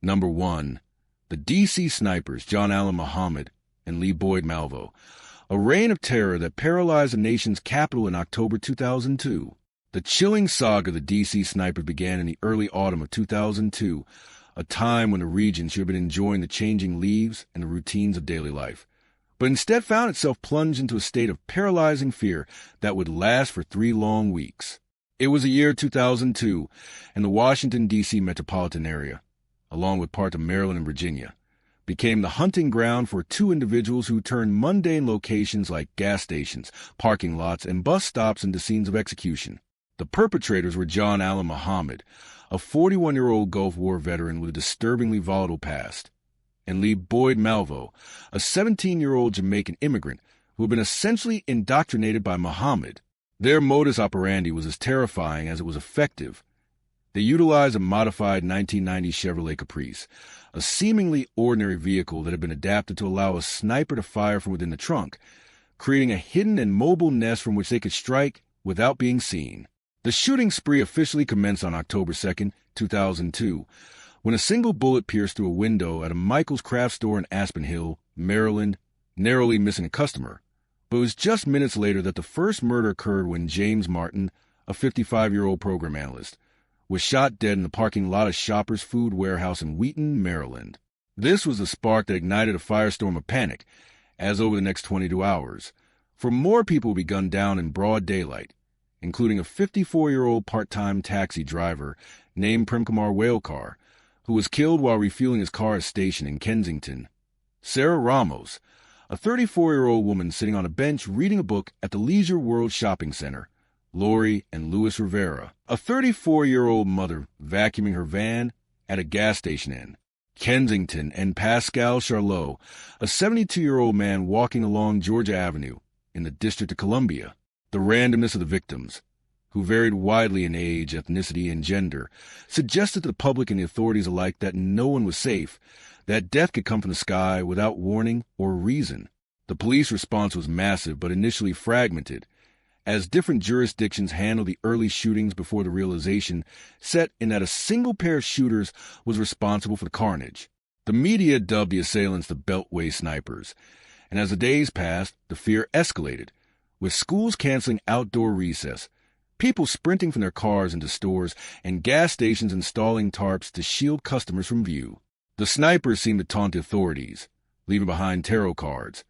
Number 1. The D.C. snipers John Allen Muhammad and Lee Boyd Malvo. A reign of terror that paralyzed the nation's capital in October 2002. The chilling saga of the D.C. snipers began in the early autumn of 2002, a time when the region should have been enjoying the changing leaves and the routines of daily life, but instead found itself plunged into a state of paralyzing fear that would last for 3 long weeks. It was the year 2002, and the Washington, D.C. metropolitan area, along with parts of Maryland and Virginia, became the hunting ground for 2 individuals who turned mundane locations like gas stations, parking lots, and bus stops into scenes of execution. The perpetrators were John Allen Muhammad, a 41-year-old Gulf War veteran with a disturbingly volatile past, and Lee Boyd Malvo, a 17-year-old Jamaican immigrant who had been essentially indoctrinated by Muhammad. Their modus operandi was as terrifying as it was effective. They utilized a modified 1990 Chevrolet Caprice, a seemingly ordinary vehicle that had been adapted to allow a sniper to fire from within the trunk, creating a hidden and mobile nest from which they could strike without being seen. The shooting spree officially commenced on October 2, 2002, when a single bullet pierced through a window at a Michael's craft store in Aspen Hill, Maryland, narrowly missing a customer. But it was just minutes later that the first murder occurred when James Martin, a 55-year-old program analyst, was shot dead in the parking lot of Shoppers Food Warehouse in Wheaton, Maryland. This was the spark that ignited a firestorm of panic, as over the next 22 hours, for more people would be gunned down in broad daylight, including a 54-year-old part-time taxi driver named Premkumar Whalekar, who was killed while refueling his car at a station in Kensington. Sarah Ramos, a 34-year-old woman sitting on a bench reading a book at the Leisure World Shopping Center. Lori and Louis Rivera, a 34-year-old mother vacuuming her van at a gas station in Kensington, and Pascal Charlot, a 72-year-old man walking along Georgia Avenue in the District of Columbia. The randomness of the victims, who varied widely in age, ethnicity, and gender, suggested to the public and the authorities alike that no one was safe, that death could come from the sky without warning or reason. The police response was massive but initially fragmented, as different jurisdictions handled the early shootings before the realization set in that a single pair of shooters was responsible for the carnage. The media dubbed the assailants the Beltway snipers, and as the days passed, the fear escalated, with schools canceling outdoor recess, people sprinting from their cars into stores, and gas stations installing tarps to shield customers from view. The snipers seemed to taunt the authorities, leaving behind tarot cards,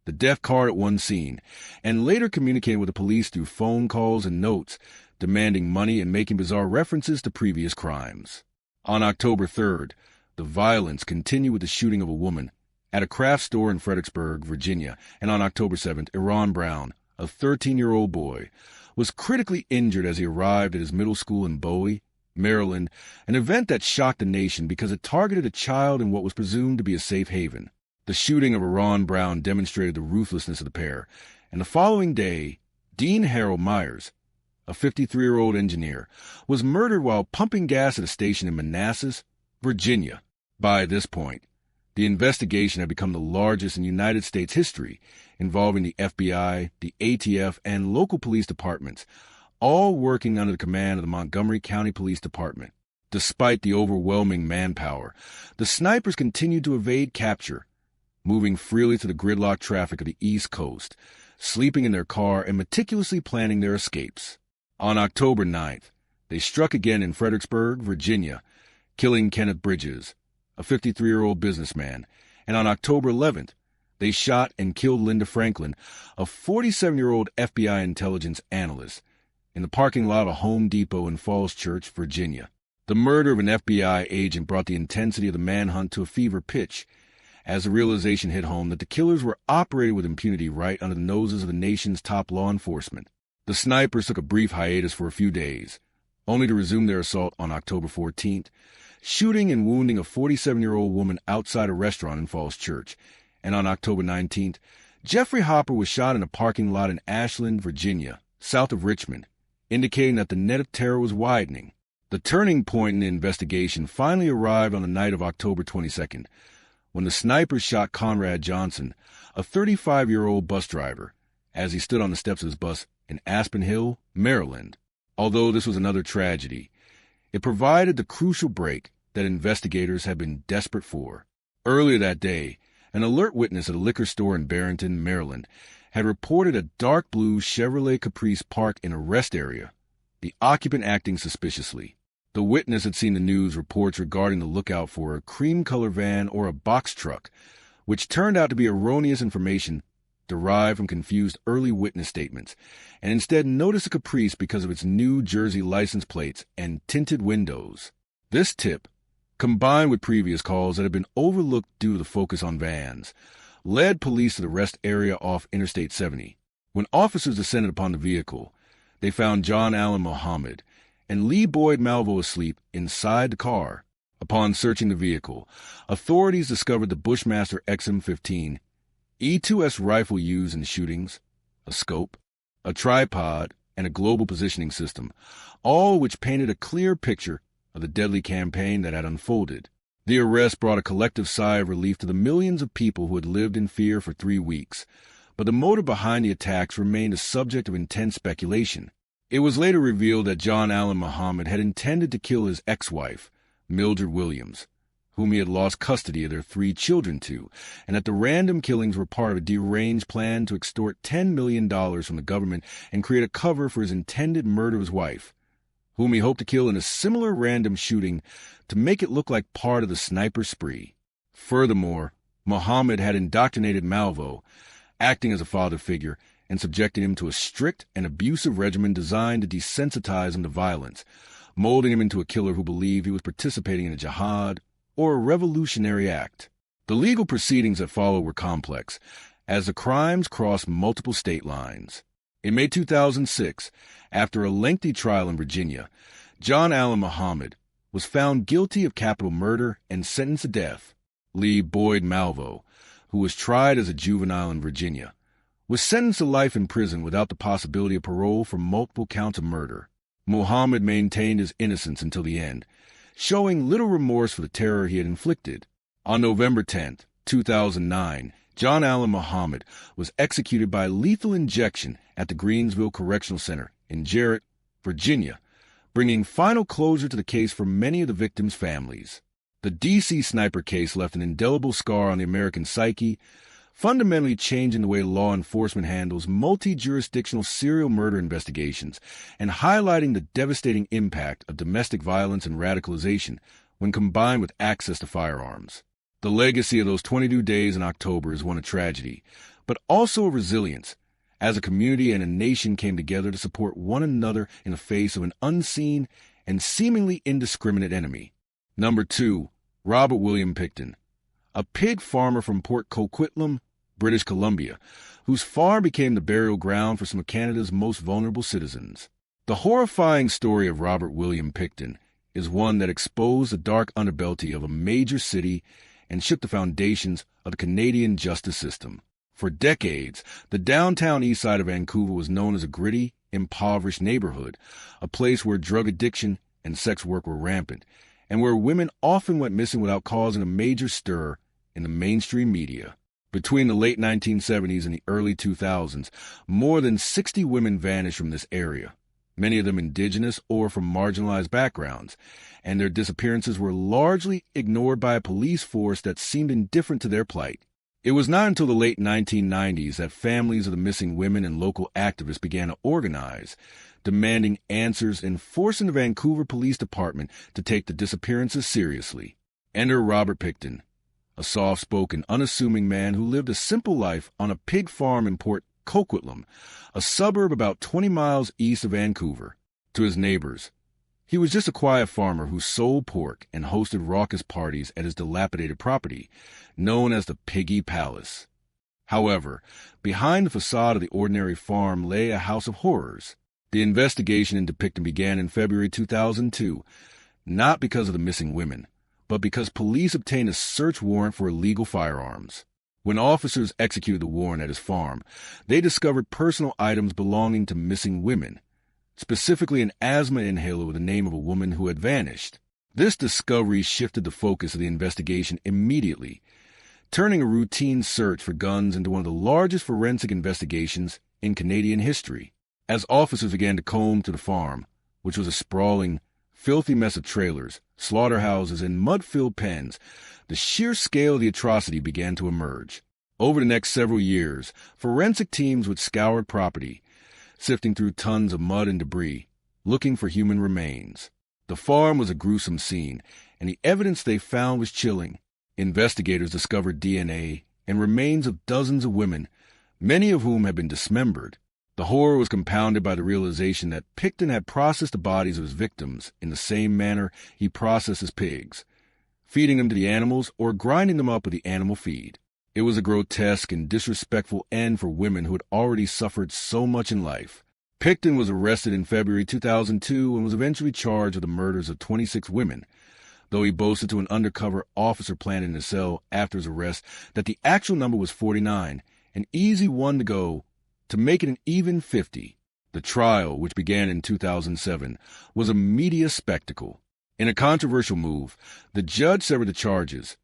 the death card at one scene, and later communicating with the police through phone calls and notes, demanding money and making bizarre references to previous crimes. On October 3rd, the violence continued with the shooting of a woman at a craft store in Fredericksburg, Virginia, and on October 7th, Iran Brown, a 13-year-old boy, was critically injured as he arrived at his middle school in Bowie, Maryland, an event that shocked the nation because it targeted a child in what was presumed to be a safe haven. The shooting of Iran Brown demonstrated the ruthlessness of the pair, and the following day, Dean Harold Myers, a 53-year-old engineer, was murdered while pumping gas at a station in Manassas, Virginia. By this point, the investigation had become the largest in United States history, involving the FBI, the ATF, and local police departments, all working under the command of the Montgomery County Police Department. Despite the overwhelming manpower, the snipers continued to evade capture, moving freely through the gridlocked traffic of the East Coast, sleeping in their car and meticulously planning their escapes. On October 9th, they struck again in Fredericksburg, Virginia, killing Kenneth Bridges, a 53-year-old businessman, and on October 11th, they shot and killed Linda Franklin, a 47-year-old FBI intelligence analyst, in the parking lot of a Home Depot in Falls Church, Virginia. The murder of an FBI agent brought the intensity of the manhunt to a fever pitch, as the realization hit home that the killers were operating with impunity right under the noses of the nation's top law enforcement. The snipers took a brief hiatus for a few days, only to resume their assault on October 14th, shooting and wounding a 47-year-old woman outside a restaurant in Falls Church. And on October 19th, Jeffrey Hopper was shot in a parking lot in Ashland, Virginia, south of Richmond, indicating that the net of terror was widening. The turning point in the investigation finally arrived on the night of October 22nd, when the snipers shot Conrad Johnson, a 35-year-old bus driver, as he stood on the steps of his bus in Aspen Hill, Maryland. Although this was another tragedy, it provided the crucial break that investigators had been desperate for. Earlier that day, an alert witness at a liquor store in Barrington, Maryland, had reported a dark blue Chevrolet Caprice parked in a rest area, the occupant acting suspiciously. The witness had seen the news reports regarding the lookout for a cream-color van or a box truck, which turned out to be erroneous information derived from confused early witness statements, and instead noticed a Caprice because of its New Jersey license plates and tinted windows. This tip, combined with previous calls that had been overlooked due to the focus on vans, led police to the rest area off Interstate 70. When officers descended upon the vehicle, they found John Allen Muhammad and Lee Boyd Malvo asleep inside the car. Upon searching the vehicle, authorities discovered the Bushmaster XM15 E2S rifle used in the shootings, a scope, a tripod, and a global positioning system, all which painted a clear picture of the deadly campaign that had unfolded. The arrest brought a collective sigh of relief to the millions of people who had lived in fear for 3 weeks, but the motive behind the attacks remained a subject of intense speculation. It was later revealed that John Allen Muhammad had intended to kill his ex-wife, Mildred Williams, whom he had lost custody of their 3 children to, and that the random killings were part of a deranged plan to extort $10 million from the government and create a cover for his intended murder of his wife, whom he hoped to kill in a similar random shooting to make it look like part of the sniper spree. Furthermore, Muhammad had indoctrinated Malvo, acting as a father figure, and subjected him to a strict and abusive regimen designed to desensitize him to violence, molding him into a killer who believed he was participating in a jihad or a revolutionary act. The legal proceedings that followed were complex, as the crimes crossed multiple state lines. In May 2006, after a lengthy trial in Virginia, John Allen Muhammad was found guilty of capital murder and sentenced to death. Lee Boyd Malvo, who was tried as a juvenile in Virginia, was sentenced to life in prison without the possibility of parole for multiple counts of murder. Muhammad maintained his innocence until the end, showing little remorse for the terror he had inflicted. On November 10, 2009, John Allen Muhammad was executed by lethal injection at the Greensville Correctional Center in Jarrett, Virginia, bringing final closure to the case for many of the victims' families. The D.C. sniper case left an indelible scar on the American psyche, fundamentally changing the way law enforcement handles multi-jurisdictional serial murder investigations and highlighting the devastating impact of domestic violence and radicalization when combined with access to firearms. The legacy of those 22 days in October is one of tragedy, but also of resilience, as a community and a nation came together to support one another in the face of an unseen and seemingly indiscriminate enemy. Number 2, Robert William Pickton, a pig farmer from Port Coquitlam, British Columbia, whose farm became the burial ground for some of Canada's most vulnerable citizens. The horrifying story of Robert William Pickton is one that exposed the dark underbelly of a major city and shook the foundations of the Canadian justice system. For decades, the downtown Eastside of Vancouver was known as a gritty, impoverished neighborhood, a place where drug addiction and sex work were rampant, and where women often went missing without causing a major stir in the mainstream media. Between the late 1970s and the early 2000s, more than 60 women vanished from this area, many of them indigenous or from marginalized backgrounds, and their disappearances were largely ignored by a police force that seemed indifferent to their plight. It was not until the late 1990s that families of the missing women and local activists began to organize, demanding answers and forcing the Vancouver Police Department to take the disappearances seriously. Enter Robert Pickton, a soft-spoken, unassuming man who lived a simple life on a pig farm in Port Coquitlam, a suburb about 20 miles east of Vancouver. To his neighbors, he was just a quiet farmer who sold pork and hosted raucous parties at his dilapidated property, known as the Piggy Palace. However, behind the facade of the ordinary farm lay a house of horrors. The investigation into Pickton began in February 2002, not because of the missing women, but because police obtained a search warrant for illegal firearms. When officers executed the warrant at his farm, they discovered personal items belonging to missing women, specifically an asthma inhaler with the name of a woman who had vanished. This discovery shifted the focus of the investigation immediately, turning a routine search for guns into one of the largest forensic investigations in Canadian history. As officers began to comb through the farm, which was a sprawling filthy mess of trailers, slaughterhouses, and mud-filled pens, the sheer scale of the atrocity began to emerge. Over the next several years, forensic teams would scour property, sifting through tons of mud and debris, looking for human remains. The farm was a gruesome scene, and the evidence they found was chilling. Investigators discovered DNA and remains of dozens of women, many of whom had been dismembered. The horror was compounded by the realization that Pickton had processed the bodies of his victims in the same manner he processed his pigs, feeding them to the animals or grinding them up with the animal feed. It was a grotesque and disrespectful end for women who had already suffered so much in life. Pickton was arrested in February 2002 and was eventually charged with the murders of 26 women, though he boasted to an undercover officer planted in his cell after his arrest that the actual number was 49, an easy one to go to make it an even 50. The trial, which began in 2007, was a media spectacle. In a controversial move, the judge severed the charges,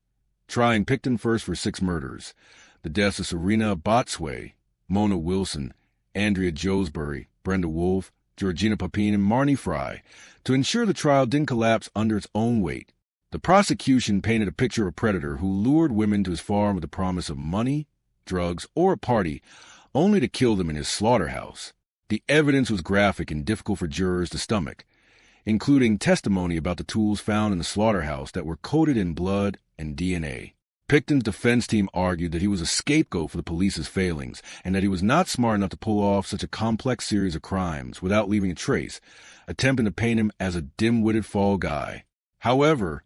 trying Pickton first for 6 murders, the deaths of Serena Botsway, Mona Wilson, Andrea Josbury, Brenda Wolfe, Georgina Papine, and Marnie Fry, to ensure the trial didn't collapse under its own weight. The prosecution painted a picture of a predator who lured women to his farm with the promise of money, drugs, or a party, only to kill them in his slaughterhouse. The evidence was graphic and difficult for jurors to stomach, including testimony about the tools found in the slaughterhouse that were coated in blood and DNA. Pickton's defense team argued that he was a scapegoat for the police's failings and that he was not smart enough to pull off such a complex series of crimes without leaving a trace, attempting to paint him as a dim-witted fall guy. However,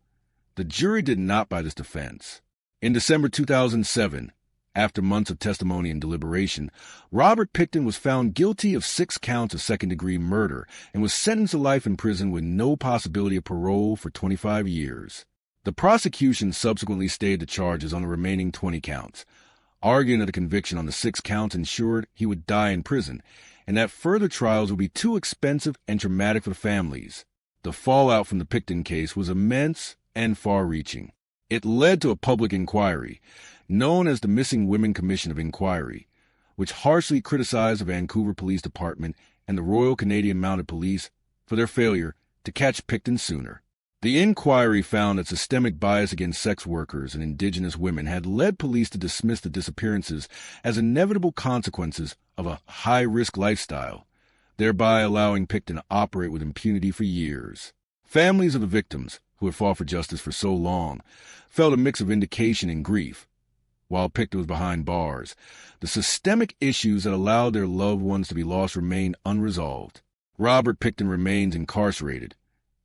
the jury did not buy this defense. In December 2007, after months of testimony and deliberation, Robert Pickton was found guilty of 6 counts of second-degree murder and was sentenced to life in prison with no possibility of parole for 25 years. The prosecution subsequently stayed the charges on the remaining 20 counts, arguing that a conviction on the 6 counts ensured he would die in prison and that further trials would be too expensive and traumatic for the families. The fallout from the Pickton case was immense and far-reaching. It led to a public inquiry, known as the Missing Women Commission of Inquiry, which harshly criticized the Vancouver Police Department and the Royal Canadian Mounted Police for their failure to catch Pickton sooner. The inquiry found that systemic bias against sex workers and Indigenous women had led police to dismiss the disappearances as inevitable consequences of a high-risk lifestyle, thereby allowing Pickton to operate with impunity for years. Families of the victims, who had fought for justice for so long, felt a mix of vindication and grief. While Pickton was behind bars, the systemic issues that allowed their loved ones to be lost remained unresolved. Robert Pickton remains incarcerated,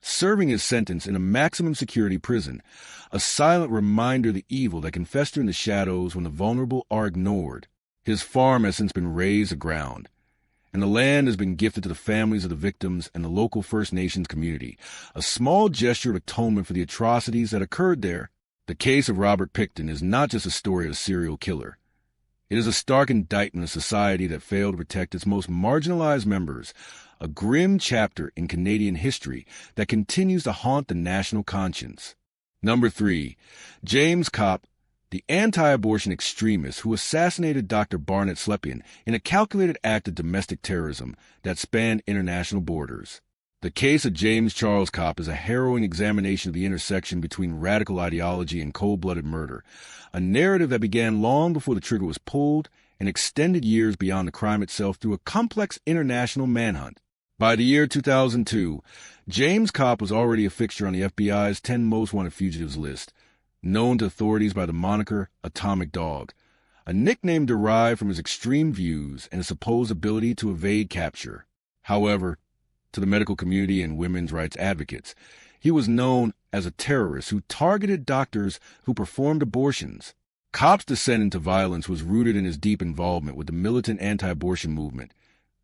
serving his sentence in a maximum security prison, a silent reminder of the evil that can fester in the shadows when the vulnerable are ignored. His farm has since been razed to ground, and the land has been gifted to the families of the victims and the local First Nations community, a small gesture of atonement for the atrocities that occurred there. The case of Robert Pickton is not just a story of a serial killer. It is a stark indictment of society that failed to protect its most marginalized members, a grim chapter in Canadian history that continues to haunt the national conscience. Number 3. James Kopp, the anti-abortion extremist who assassinated Dr. Barnett Slepian in a calculated act of domestic terrorism that spanned international borders. The case of James Charles Kopp is a harrowing examination of the intersection between radical ideology and cold-blooded murder, a narrative that began long before the trigger was pulled and extended years beyond the crime itself through a complex international manhunt. By the year 2002, James Kopp was already a fixture on the FBI's 10 most wanted fugitives list, known to authorities by the moniker Atomic Dog, a nickname derived from his extreme views and his supposed ability to evade capture. However, to the medical community and women's rights advocates, he was known as a terrorist who targeted doctors who performed abortions. Kopp's descent into violence was rooted in his deep involvement with the militant anti-abortion movement,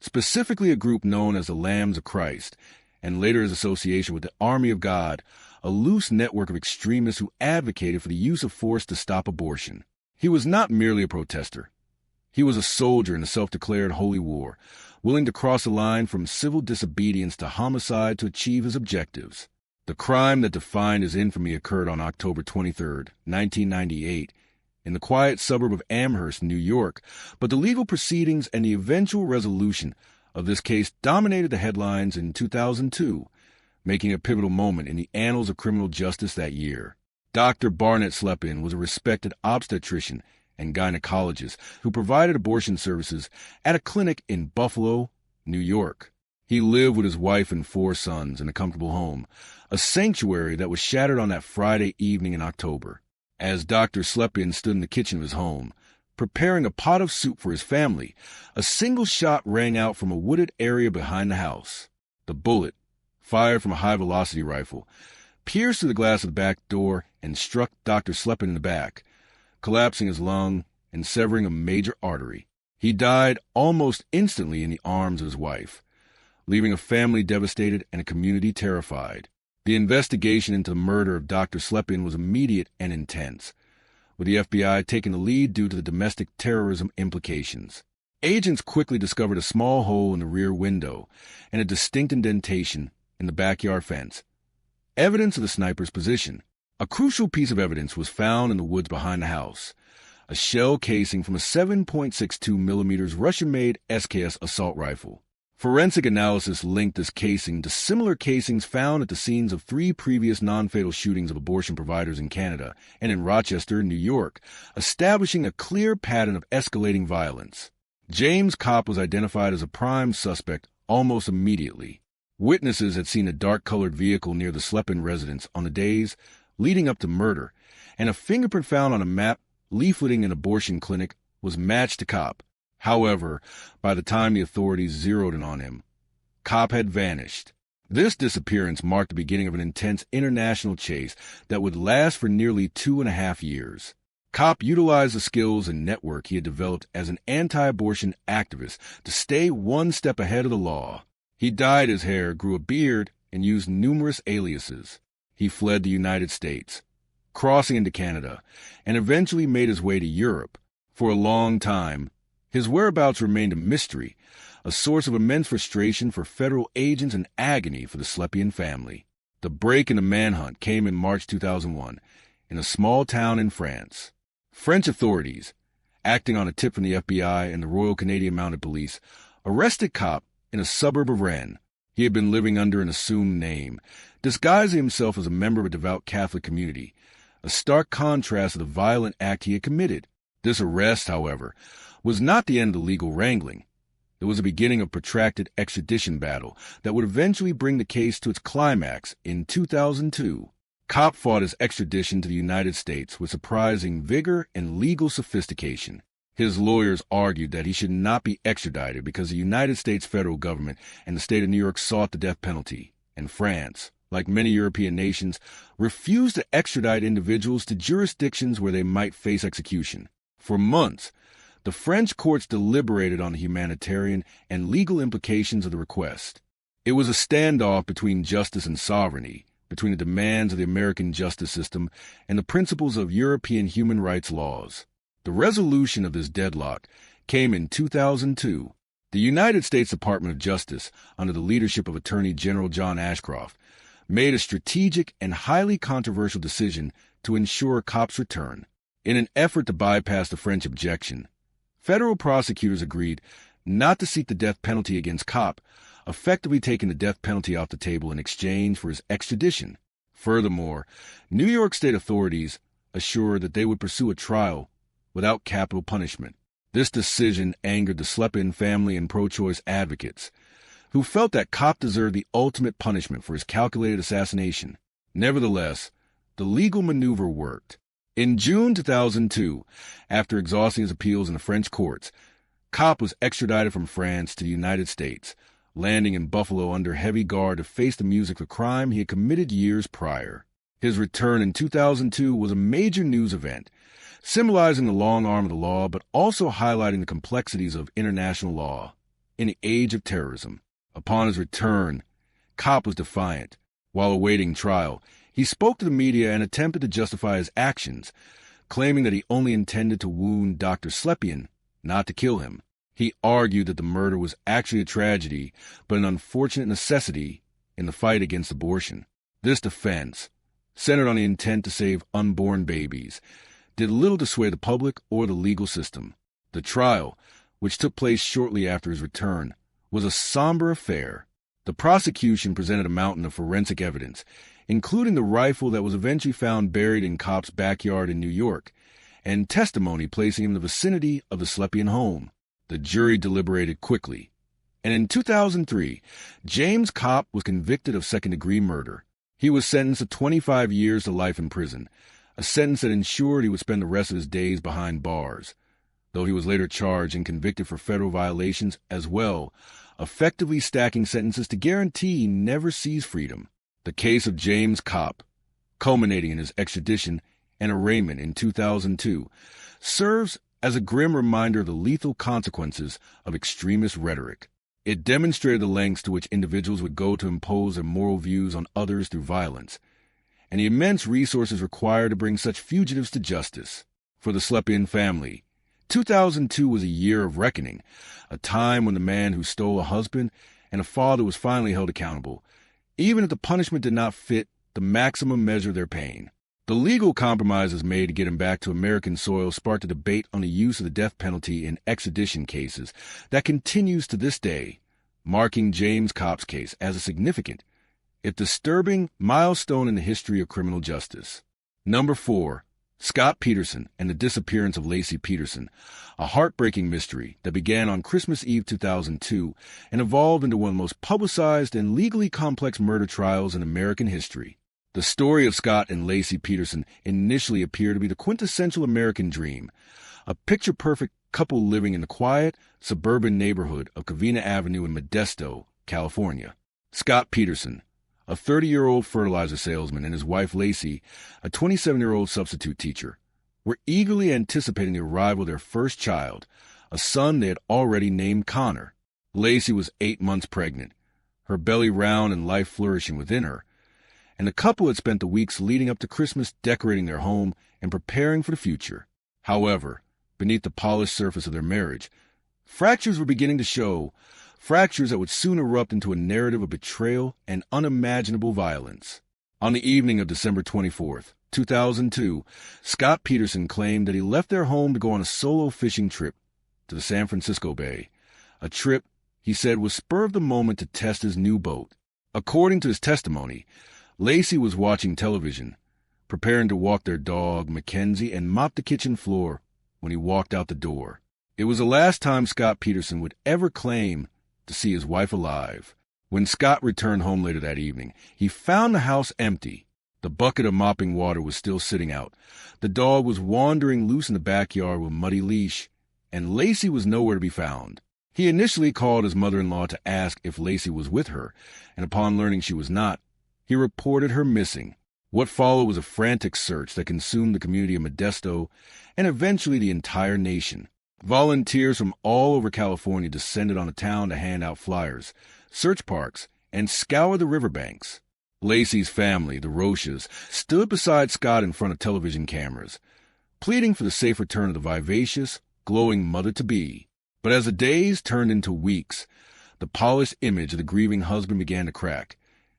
specifically a group known as the Lambs of Christ, and later his association with the Army of God, a loose network of extremists who advocated for the use of force to stop abortion. He was not merely a protester. He was a soldier in the self-declared holy war, willing to cross the line from civil disobedience to homicide to achieve his objectives. The crime that defined his infamy occurred on October 23, 1998, in the quiet suburb of Amherst, New York, but the legal proceedings and the eventual resolution of this case dominated the headlines in 2002, making a pivotal moment in the annals of criminal justice that year. Dr. Barnett Slepin was a respected obstetrician and gynecologist who provided abortion services at a clinic in Buffalo, New York. He lived with his wife and 4 sons in a comfortable home, a sanctuary that was shattered on that Friday evening in October. As Dr. Slepin stood in the kitchen of his home, preparing a pot of soup for his family, a single shot rang out from a wooded area behind the house. The bullet, fired from a high-velocity rifle, pierced through the glass of the back door and struck Dr. Slepin in the back, collapsing his lung and severing a major artery. He died almost instantly in the arms of his wife, leaving a family devastated and a community terrified. The investigation into the murder of Dr. Slepin was immediate and intense, with the FBI taking the lead due to the domestic terrorism implications. Agents quickly discovered a small hole in the rear window and a distinct indentation in the backyard fence, evidence of the sniper's position. A crucial piece of evidence was found in the woods behind the house, a shell casing from a 7.62 millimeters Russian-made SKS assault rifle. Forensic analysis linked this casing to similar casings found at the scenes of 3 previous non-fatal shootings of abortion providers in Canada and in Rochester, New York, establishing a clear pattern of escalating violence. James Kopp was identified as a prime suspect almost immediately. Witnesses had seen a dark-colored vehicle near the Slepin residence on the days leading up to murder, and a fingerprint found on a map leafleting an abortion clinic was matched to Kopp. However, by the time the authorities zeroed in on him, Kopp had vanished. This disappearance marked the beginning of an intense international chase that would last for nearly 2.5 years. Kopp utilized the skills and network he had developed as an anti-abortion activist to stay one step ahead of the law. He dyed his hair, grew a beard, and used numerous aliases. He fled the United States, crossing into Canada, and eventually made his way to Europe. For a long time, his whereabouts remained a mystery, a source of immense frustration for federal agents and agony for the Slepin family. The break in the manhunt came in March 2001 in a small town in France. French authorities, acting on a tip from the FBI and the Royal Canadian Mounted Police, arrested Kopp in a suburb of Rennes. He had been living under an assumed name, disguising himself as a member of a devout Catholic community, a stark contrast to the violent act he had committed. This arrest, however, was not the end of the legal wrangling. It was the beginning of a protracted extradition battle that would eventually bring the case to its climax in 2002. Kopp fought his extradition to the United States with surprising vigor and legal sophistication. His lawyers argued that he should not be extradited because the United States federal government and the state of New York sought the death penalty, and France, like many European nations, refused to extradite individuals to jurisdictions where they might face execution. For months, the French courts deliberated on the humanitarian and legal implications of the request. It was a standoff between justice and sovereignty, between the demands of the American justice system and the principles of European human rights laws. The resolution of this deadlock came in 2002. The United States Department of Justice, under the leadership of Attorney General John Ashcroft, made a strategic and highly controversial decision to ensure Kopp's return. In an effort to bypass the French objection, federal prosecutors agreed not to seek the death penalty against Kopp, effectively taking the death penalty off the table in exchange for his extradition. Furthermore, New York State authorities assured that they would pursue a trial without capital punishment. This decision angered the Slepin family and pro-choice advocates, who felt that Kopp deserved the ultimate punishment for his calculated assassination. Nevertheless, the legal maneuver worked. In June 2002, after exhausting his appeals in the French courts, Kopp was extradited from France to the United States, landing in Buffalo under heavy guard to face the music for crime he had committed years prior. His return in 2002 was a major news event, symbolizing the long arm of the law but also highlighting the complexities of international law in the age of terrorism. Upon his return, Kopp was defiant. While awaiting trial, he spoke to the media and attempted to justify his actions, claiming that he only intended to wound Dr. Slepin, not to kill him. He argued that the murder was actually a tragedy, but an unfortunate necessity in the fight against abortion. This defense, centered on the intent to save unborn babies, did little to sway the public or the legal system. The trial, which took place shortly after his return, was a somber affair. The prosecution presented a mountain of forensic evidence, including the rifle that was eventually found buried in Kopp's backyard in New York, and testimony placing him in the vicinity of the Slepian home. The jury deliberated quickly, and in 2003, James Kopp was convicted of second-degree murder. He was sentenced to 25 years to life in prison, a sentence that ensured he would spend the rest of his days behind bars, though he was later charged and convicted for federal violations as well, effectively stacking sentences to guarantee he never sees freedom. The case of James Kopp, culminating in his extradition and arraignment in 2002, serves as a grim reminder of the lethal consequences of extremist rhetoric. It demonstrated the lengths to which individuals would go to impose their moral views on others through violence, and the immense resources required to bring such fugitives to justice. For the Slepian family, 2002 was a year of reckoning, a time when the man who stole a husband and a father was finally held accountable, even if the punishment did not fit the maximum measure of their pain. The legal compromises made to get him back to American soil sparked a debate on the use of the death penalty in extradition cases that continues to this day, marking James Kopp's case as a significant, if disturbing, milestone in the history of criminal justice. Number 4. Scott Peterson and the disappearance of Laci Peterson, a heartbreaking mystery that began on Christmas Eve 2002 and evolved into one of the most publicized and legally complex murder trials in American history. The story of Scott and Laci Peterson initially appeared to be the quintessential American dream, a picture-perfect couple living in the quiet, suburban neighborhood of Covina Avenue in Modesto, California. Scott Peterson, a 30-year-old fertilizer salesman, and his wife Laci, a 27-year-old substitute teacher, were eagerly anticipating the arrival of their first child, a son they had already named Connor. Laci was 8 months pregnant, her belly round and life flourishing within her, and the couple had spent the weeks leading up to Christmas decorating their home and preparing for the future. However, beneath the polished surface of their marriage, fractures were beginning to show, fractures that would soon erupt into a narrative of betrayal and unimaginable violence. On the evening of December 24th, 2002, Scott Peterson claimed that he left their home to go on a solo fishing trip to the San Francisco Bay, a trip he said was spur of the moment to test his new boat. According to his testimony, Laci was watching television, preparing to walk their dog, Mackenzie, and mop the kitchen floor when he walked out the door. It was the last time Scott Peterson would ever claim to see his wife alive. When Scott returned home later that evening, he found the house empty. The bucket of mopping water was still sitting out. The dog was wandering loose in the backyard with a muddy leash, and Laci was nowhere to be found. He initially called his mother-in-law to ask if Laci was with her, and upon learning she was not, he reported her missing. What followed was a frantic search that consumed the community of Modesto and eventually the entire nation. Volunteers from all over California descended on the town to hand out flyers, search parks, and scour the riverbanks. Laci's family, the Roches, stood beside Scott in front of television cameras, pleading for the safe return of the vivacious, glowing mother-to-be. But as the days turned into weeks, the polished image of the grieving husband began to crack,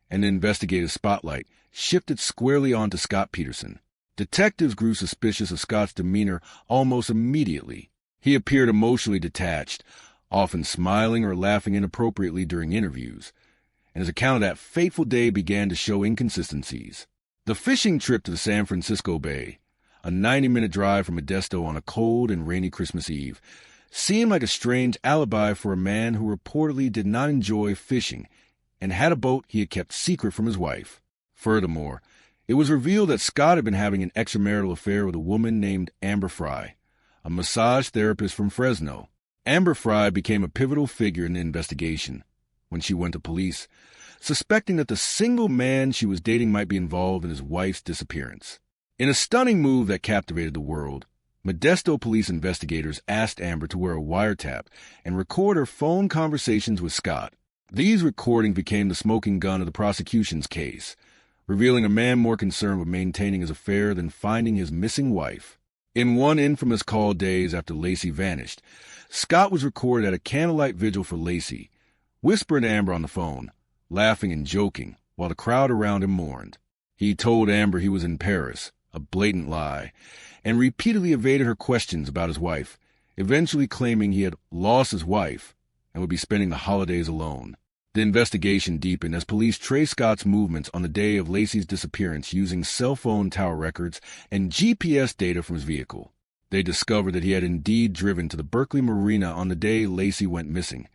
and the investigative spotlight shifted squarely onto Scott Peterson. Detectives grew suspicious of Scott's demeanor almost immediately. He appeared emotionally detached, often smiling or laughing inappropriately during interviews, and his account of that fateful day began to show inconsistencies. The fishing trip to the San Francisco Bay, a 90-minute drive from Modesto on a cold and rainy Christmas Eve, seemed like a strange alibi for a man who reportedly did not enjoy fishing and had a boat he had kept secret from his wife. Furthermore, it was revealed that Scott had been having an extramarital affair with a woman named Amber Fry, a massage therapist from Fresno. Amber Fry became a pivotal figure in the investigation when she went to police, suspecting that the single man she was dating might be involved in his wife's disappearance. In a stunning move that captivated the world, Modesto police investigators asked Amber to wear a wiretap and record her phone conversations with Scott. These recordings became the smoking gun of the prosecution's case, revealing a man more concerned with maintaining his affair than finding his missing wife. In one infamous call days after Laci vanished, Scott was recorded at a candlelight vigil for Laci, whispering to Amber on the phone, laughing and joking, while the crowd around him mourned. He told Amber he was in Paris, a blatant lie, and repeatedly evaded her questions about his wife, eventually claiming he had lost his wife and would be spending the holidays alone. The investigation deepened as police traced Scott's movements on the day of Lacey's disappearance using cell phone tower records and GPS data from his vehicle. They discovered that he had indeed driven to the Berkeley Marina on the day Lacey went missing,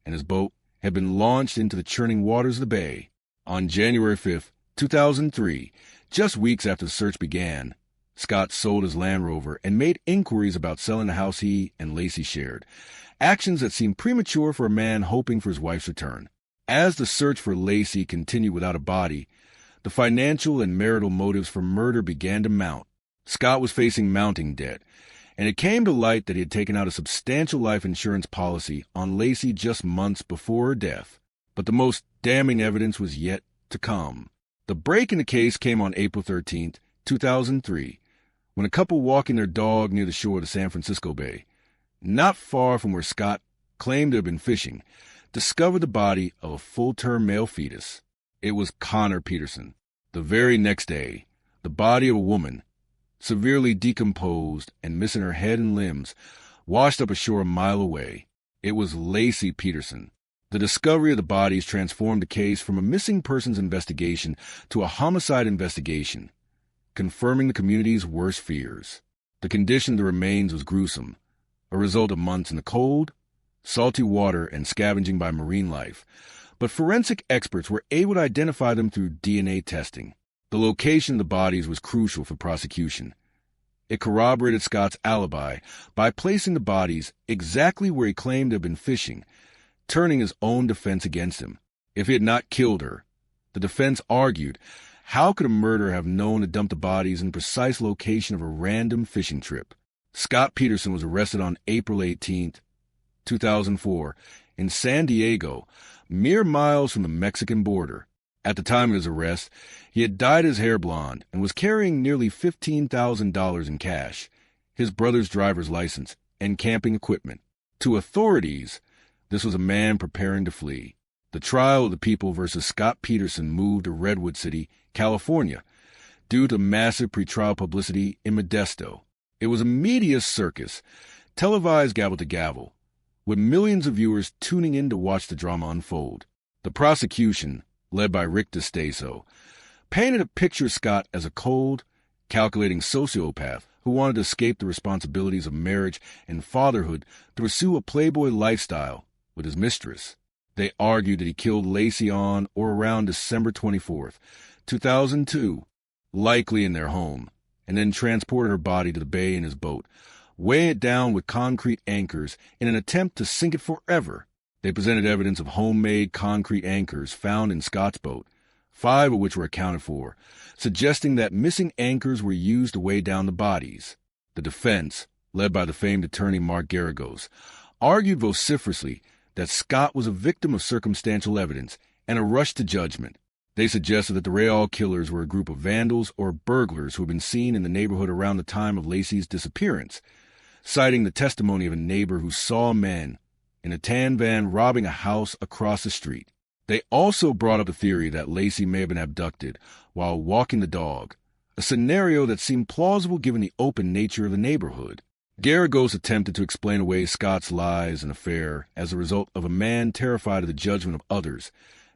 and his boat had been launched into the churning waters of the bay. On January 5, 2003, just weeks after the search began, Scott sold his Land Rover and made inquiries about selling the house he and Lacey shared, actions that seemed premature for a man hoping for his wife's return. As the search for Lacey continued without a body, the financial and marital motives for murder began to mount. Scott was facing mounting debt, and it came to light that he had taken out a substantial life insurance policy on Lacey just months before her death. But the most damning evidence was yet to come. The break in the case came on April 13, 2003, when a couple walking their dog near the shore of the San Francisco Bay, not far from where Scott claimed to have been fishing, discovered the body of a full-term male fetus. It was Connor Peterson. The very next day, the body of a woman, severely decomposed and missing her head and limbs, washed up ashore a mile away. It was Lacey Peterson. The discovery of the bodies transformed the case from a missing persons investigation to a homicide investigation, confirming the community's worst fears. The condition of the remains was gruesome, a result of months in the cold, salty water, and scavenging by marine life, but forensic experts were able to identify them through DNA testing. The location of the bodies was crucial for prosecution. It corroborated Scott's alibi by placing the bodies exactly where he claimed to have been fishing, turning his own defense against him. If he had not killed her, the defense argued, how could a murderer have known to dump the bodies in the precise location of a random fishing trip? Scott Peterson was arrested on April 18, 2004, in San Diego, mere miles from the Mexican border. At the time of his arrest, he had dyed his hair blonde and was carrying nearly $15,000 in cash, his brother's driver's license, and camping equipment. To authorities, this was a man preparing to flee. The trial of the people versus Scott Peterson moved to Redwood City, California, due to massive pretrial publicity in Modesto. It was a media circus, televised gavel to gavel, with millions of viewers tuning in to watch the drama unfold. The prosecution, led by Rick DeStaso, painted a picture of Scott as a cold, calculating sociopath who wanted to escape the responsibilities of marriage and fatherhood to pursue a playboy lifestyle with his mistress. They argued that he killed Lacey on or around December 24, 2002, likely in their home, and then transported her body to the bay in his boat, weighing it down with concrete anchors in an attempt to sink it forever. They presented evidence of homemade concrete anchors found in Scott's boat, 5 of which were accounted for, suggesting that missing anchors were used to weigh down the bodies. The defense, led by the famed attorney Mark Garagos, argued vociferously that Scott was a victim of circumstantial evidence and a rush to judgment. They suggested that the Rayall killers were a group of vandals or burglars who had been seen in the neighborhood around the time of Lacey's disappearance, citing the testimony of a neighbor who saw men in a tan van robbing a house across the street. They also brought up the theory that Lacey may have been abducted while walking the dog, a scenario that seemed plausible given the open nature of the neighborhood. Garagos attempted to explain away Scott's lies and affair as a result of a man terrified of the judgment of others,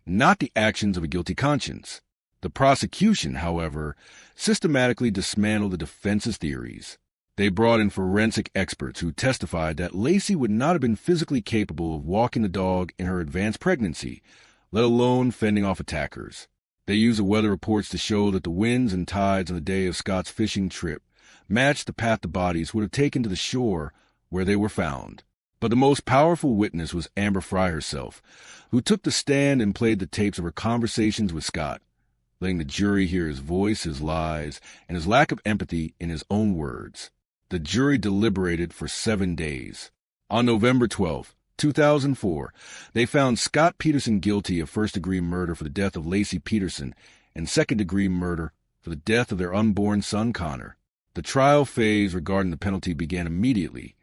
not the actions of a guilty conscience. The prosecution, however, systematically dismantled the defense's theories. They brought in forensic experts who testified that Lacey would not have been physically capable of walking the dog in her advanced pregnancy, let alone fending off attackers. They used the weather reports to show that the winds and tides on the day of Scott's fishing trip matched the path the bodies would have taken to the shore where they were found. But the most powerful witness was Amber Fry herself, who took the stand and played the tapes of her conversations with Scott, letting the jury hear his voice, his lies, and his lack of empathy in his own words. The jury deliberated for 7 days. On November 12, 2004, they found Scott Peterson guilty of first-degree murder for the death of Lacey Peterson and second-degree murder for the death of their unborn son Connor. The trial phase regarding the penalty began immediately,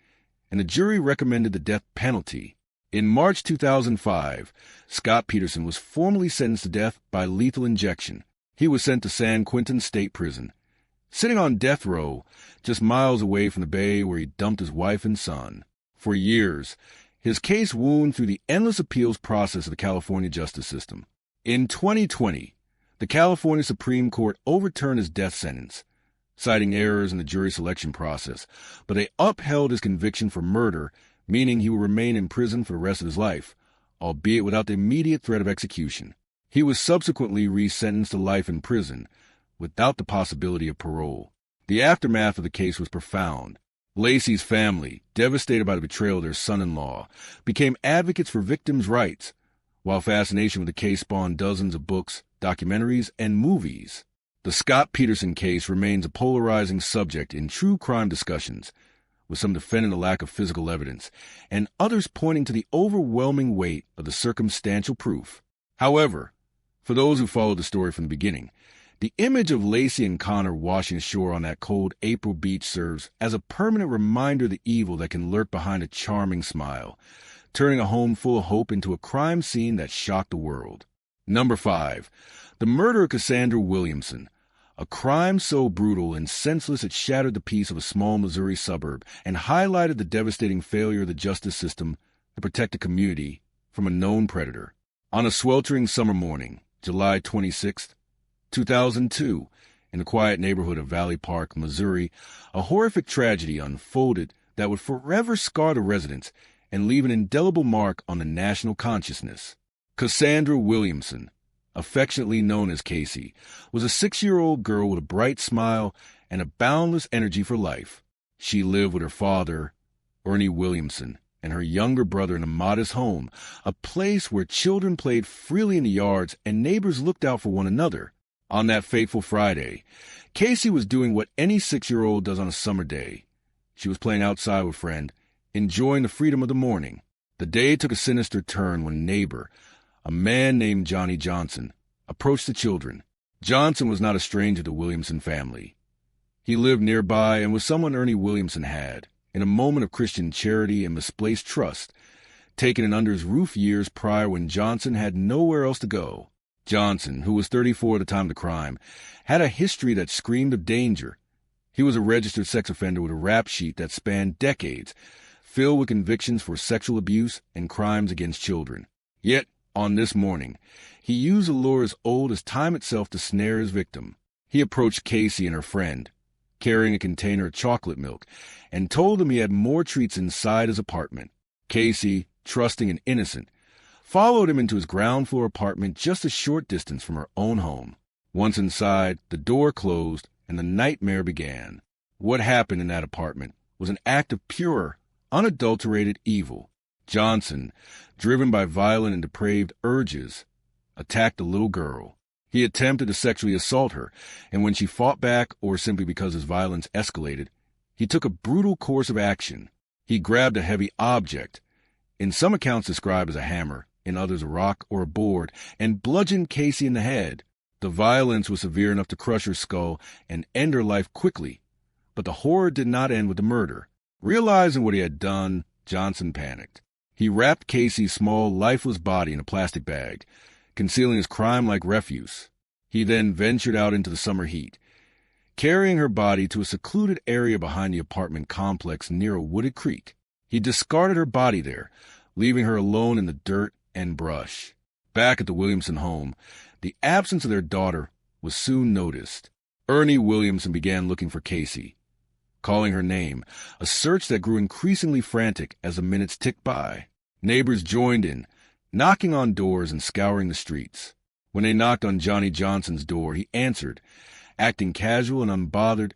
and the jury recommended the death penalty. In March 2005, Scott Peterson was formally sentenced to death by lethal injection. He was sent to San Quentin State Prison, sitting on death row just miles away from the bay where he dumped his wife and son. For years, his case wound through the endless appeals process of the California justice system. In 2020, the California Supreme Court overturned his death sentence, citing errors in the jury selection process, but they upheld his conviction for murder, meaning he will remain in prison for the rest of his life, albeit without the immediate threat of execution. He was subsequently resentenced to life in prison, without the possibility of parole. The aftermath of the case was profound. Laci's family, devastated by the betrayal of their son-in-law, became advocates for victims' rights, while fascination with the case spawned dozens of books, documentaries, and movies. The Scott Peterson case remains a polarizing subject in true crime discussions, with some defending the lack of physical evidence, and others pointing to the overwhelming weight of the circumstantial proof. However, for those who followed the story from the beginning, the image of Laci and Connor washing ashore on that cold April beach serves as a permanent reminder of the evil that can lurk behind a charming smile, turning a home full of hope into a crime scene that shocked the world. Number 5. The murder of Cassandra Williamson. A crime so brutal and senseless it shattered the peace of a small Missouri suburb and highlighted the devastating failure of the justice system to protect the community from a known predator. On a sweltering summer morning, July 26, 2002, in the quiet neighborhood of Valley Park, Missouri, a horrific tragedy unfolded that would forever scar the residents and leave an indelible mark on the national consciousness. Cassandra Williamson, affectionately known as Casey, was a 6-year-old girl with a bright smile and a boundless energy for life. She lived with her father, Ernie Williamson, and her younger brother in a modest home, a place where children played freely in the yards and neighbors looked out for one another. On that fateful Friday, Casey was doing what any 6-year-old does on a summer day. She was playing outside with a friend, enjoying the freedom of the morning. The day took a sinister turn when a neighbor, a man named Johnny Johnson, approached the children. Johnson was not a stranger to the Williamson family. He lived nearby and was someone Ernie Williamson had, in a moment of Christian charity and misplaced trust, taken in under his roof years prior when Johnson had nowhere else to go. Johnson, who was 34 at the time of the crime, had a history that screamed of danger. He was a registered sex offender with a rap sheet that spanned decades, filled with convictions for sexual abuse and crimes against children. Yet, on this morning, he used a lure as old as time itself to snare his victim. He approached Casey and her friend, carrying a container of chocolate milk, and told them he had more treats inside his apartment. Casey, trusting and innocent, followed him into his ground-floor apartment just a short distance from her own home. Once inside, the door closed, and the nightmare began. What happened in that apartment was an act of pure, unadulterated evil. Johnson, driven by violent and depraved urges, attacked the little girl. He attempted to sexually assault her, and when she fought back or simply because his violence escalated, he took a brutal course of action. He grabbed a heavy object, in some accounts described as a hammer, in others a rock or a board, and bludgeoned Casey in the head. The violence was severe enough to crush her skull and end her life quickly, but the horror did not end with the murder. Realizing what he had done, Johnson panicked. He wrapped Casey's small, lifeless body in a plastic bag, concealing his crime-like refuse. He then ventured out into the summer heat, carrying her body to a secluded area behind the apartment complex near a wooded creek. He discarded her body there, leaving her alone in the dirt and brush. Back at the Williamson home, the absence of their daughter was soon noticed. Ernie Williamson began looking for Casey, calling her name, a search that grew increasingly frantic as the minutes ticked by. Neighbors joined in, knocking on doors and scouring the streets. When they knocked on Johnny Johnson's door, he answered, acting casual and unbothered,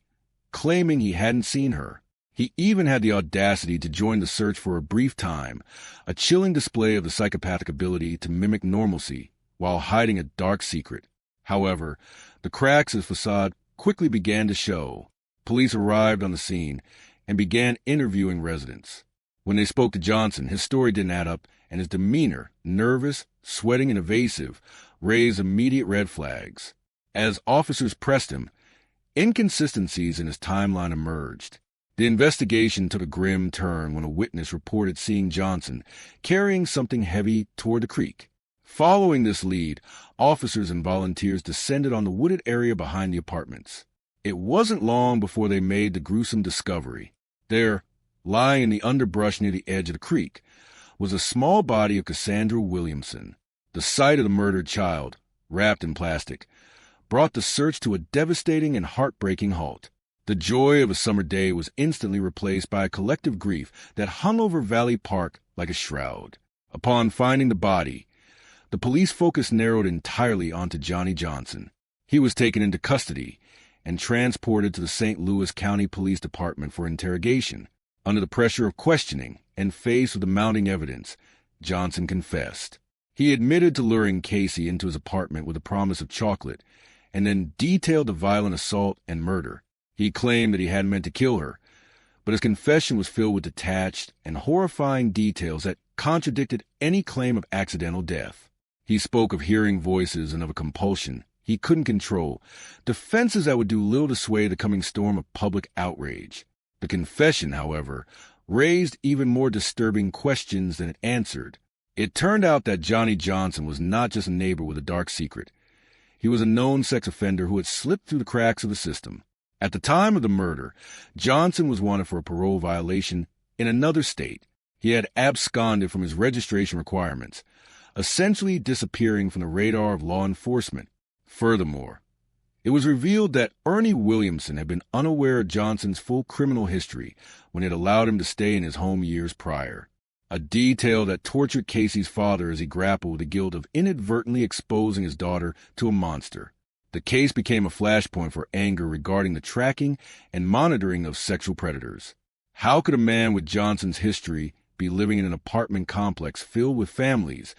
claiming he hadn't seen her. He even had the audacity to join the search for a brief time, a chilling display of the psychopathic ability to mimic normalcy while hiding a dark secret. However, the cracks of his facade quickly began to show. Police arrived on the scene and began interviewing residents. When they spoke to Johnson, his story didn't add up, and his demeanor, nervous, sweating, and evasive, raised immediate red flags. As officers pressed him, inconsistencies in his timeline emerged. The investigation took a grim turn when a witness reported seeing Johnson carrying something heavy toward the creek. Following this lead, officers and volunteers descended on the wooded area behind the apartments. It wasn't long before they made the gruesome discovery. There, lying in the underbrush near the edge of the creek, was a small body of Cassandra Williamson. The sight of the murdered child, wrapped in plastic, brought the search to a devastating and heartbreaking halt. The joy of a summer day was instantly replaced by a collective grief that hung over Valley Park like a shroud. Upon finding the body, the police focus narrowed entirely onto Johnny Johnson. He was taken into custody and transported to the St. Louis County Police Department for interrogation. Under the pressure of questioning and faced with the mounting evidence, Johnson confessed. He admitted to luring Casey into his apartment with the promise of chocolate and then detailed the violent assault and murder. He claimed that he hadn't meant to kill her, but his confession was filled with detached and horrifying details that contradicted any claim of accidental death. He spoke of hearing voices and of a compulsion he couldn't control, defenses that would do little to sway the coming storm of public outrage. The confession, however, raised even more disturbing questions than it answered. It turned out that Johnny Johnson was not just a neighbor with a dark secret. He was a known sex offender who had slipped through the cracks of the system. At the time of the murder, Johnson was wanted for a parole violation in another state. He had absconded from his registration requirements, essentially disappearing from the radar of law enforcement. Furthermore, it was revealed that Ernie Williamson had been unaware of Johnson's full criminal history when it allowed him to stay in his home years prior, a detail that tortured Casey's father as he grappled with the guilt of inadvertently exposing his daughter to a monster. The case became a flashpoint for anger regarding the tracking and monitoring of sexual predators. How could a man with Johnson's history be living in an apartment complex filled with families,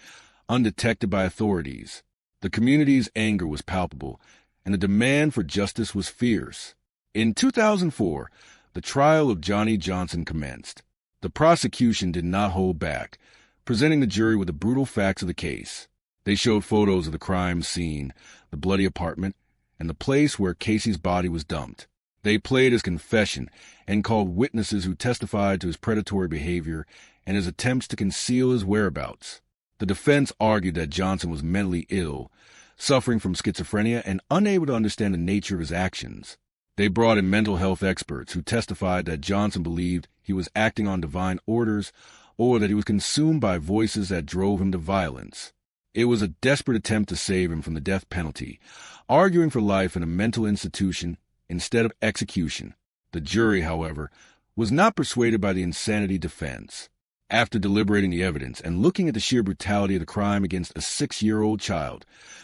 undetected by authorities? The community's anger was palpable, and the demand for justice was fierce. In 2004, the trial of Johnny Johnson commenced. The prosecution did not hold back, presenting the jury with the brutal facts of the case. They showed photos of the crime scene, the bloody apartment, and the place where Casey's body was dumped. They played his confession and called witnesses who testified to his predatory behavior and his attempts to conceal his whereabouts. The defense argued that Johnson was mentally ill, suffering from schizophrenia and unable to understand the nature of his actions. They brought in mental health experts who testified that Johnson believed he was acting on divine orders or that he was consumed by voices that drove him to violence. It was a desperate attempt to save him from the death penalty, arguing for life in a mental institution instead of execution. The jury, however, was not persuaded by the insanity defense. After deliberating the evidence and looking at the sheer brutality of the crime against a 6-year-old child,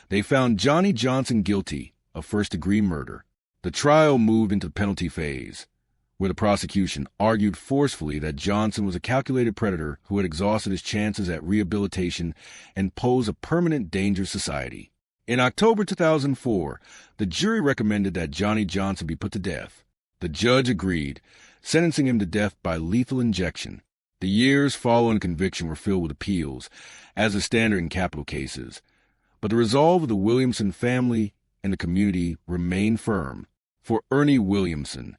they found Johnny Johnson guilty of first-degree murder. The trial moved into the penalty phase, where the prosecution argued forcefully that Johnson was a calculated predator who had exhausted his chances at rehabilitation and posed a permanent danger to society. In October 2004, the jury recommended that Johnny Johnson be put to death. The judge agreed, sentencing him to death by lethal injection. The years following conviction were filled with appeals, as is standard in capital cases. But the resolve of the Williamson family and the community remained firm. For Ernie Williamson,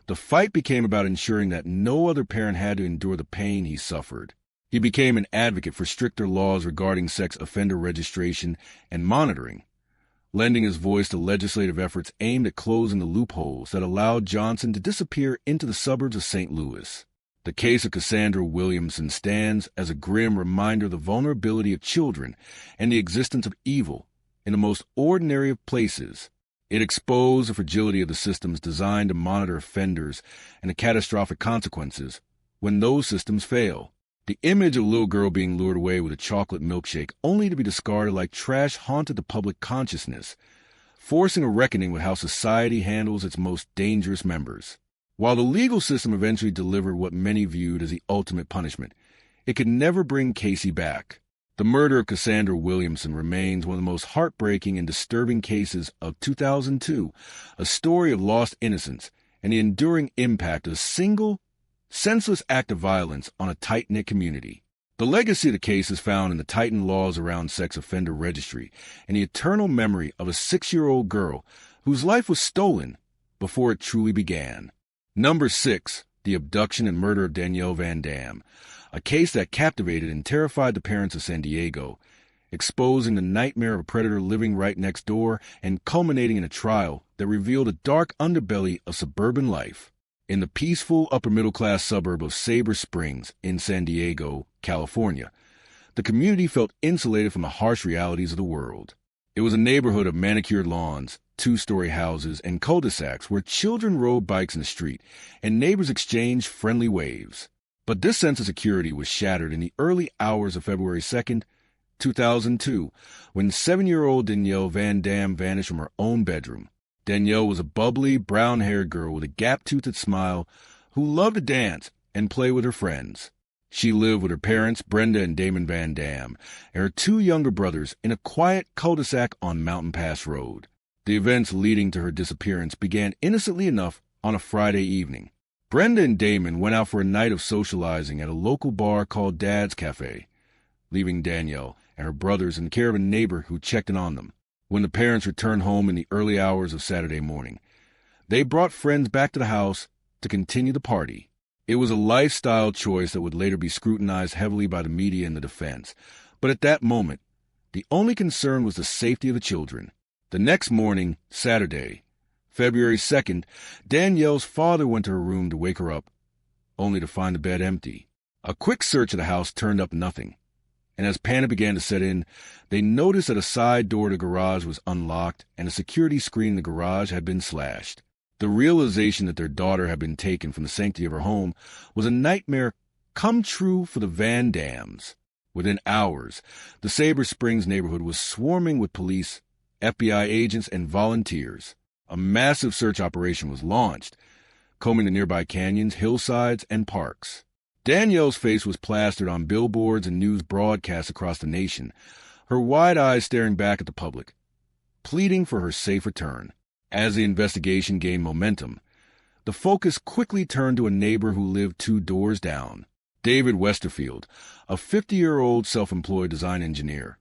the fight became about ensuring that no other parent had to endure the pain he suffered. He became an advocate for stricter laws regarding sex offender registration and monitoring, lending his voice to legislative efforts aimed at closing the loopholes that allowed Johnson to disappear into the suburbs of St. Louis. The case of Cassandra Williamson stands as a grim reminder of the vulnerability of children and the existence of evil in the most ordinary of places. It exposed the fragility of the systems designed to monitor offenders and the catastrophic consequences when those systems fail. The image of a little girl being lured away with a chocolate milkshake only to be discarded like trash haunted the public consciousness, forcing a reckoning with how society handles its most dangerous members. While the legal system eventually delivered what many viewed as the ultimate punishment, it could never bring Casey back. The murder of Cassandra Williamson remains one of the most heartbreaking and disturbing cases of 2002, a story of lost innocence and the enduring impact of a single, senseless act of violence on a tight-knit community. The legacy of the case is found in the tightened laws around sex offender registry and the eternal memory of a 6-year-old girl whose life was stolen before it truly began. Number 6, the abduction and murder of Danielle Van Dam, a case that captivated and terrified the parents of San Diego, exposing the nightmare of a predator living right next door and culminating in a trial that revealed a dark underbelly of suburban life. in the peaceful upper-middle-class suburb of Sabre Springs in San Diego, California. The community felt insulated from the harsh realities of the world. It was a neighborhood of manicured lawns, two-story houses, and cul-de-sacs where children rode bikes in the street and neighbors exchanged friendly waves. But this sense of security was shattered in the early hours of February 2nd, 2002, when 7-year-old Danielle Van Dam vanished from her own bedroom. Danielle was a bubbly, brown-haired girl with a gap-toothed smile who loved to dance and play with her friends. She lived with her parents, Brenda and Damon Van Dam, and her 2 younger brothers in a quiet cul-de-sac on Mountain Pass Road. The events leading to her disappearance began innocently enough on a Friday evening. Brenda and Damon went out for a night of socializing at a local bar called Dad's Cafe, leaving Danielle and her brothers in the care of a neighbor who checked in on them. When the parents returned home in the early hours of Saturday morning, they brought friends back to the house to continue the party. It was a lifestyle choice that would later be scrutinized heavily by the media and the defense. But at that moment, the only concern was the safety of the children. The next morning, Saturday, February 2nd, Danielle's father went to her room to wake her up, only to find the bed empty. A quick search of the house turned up nothing, and as panic began to set in, they noticed that a side door to the garage was unlocked and a security screen in the garage had been slashed. The realization that their daughter had been taken from the sanctity of her home was a nightmare come true for the Van Dams. Within hours, the Sabre Springs neighborhood was swarming with police, FBI agents, and volunteers. A massive search operation was launched, combing the nearby canyons, hillsides, and parks. Danielle's face was plastered on billboards and news broadcasts across the nation, her wide eyes staring back at the public, pleading for her safe return. As the investigation gained momentum, the focus quickly turned to a neighbor who lived 2 doors down. David Westerfield, a 50-year-old self-employed design engineer,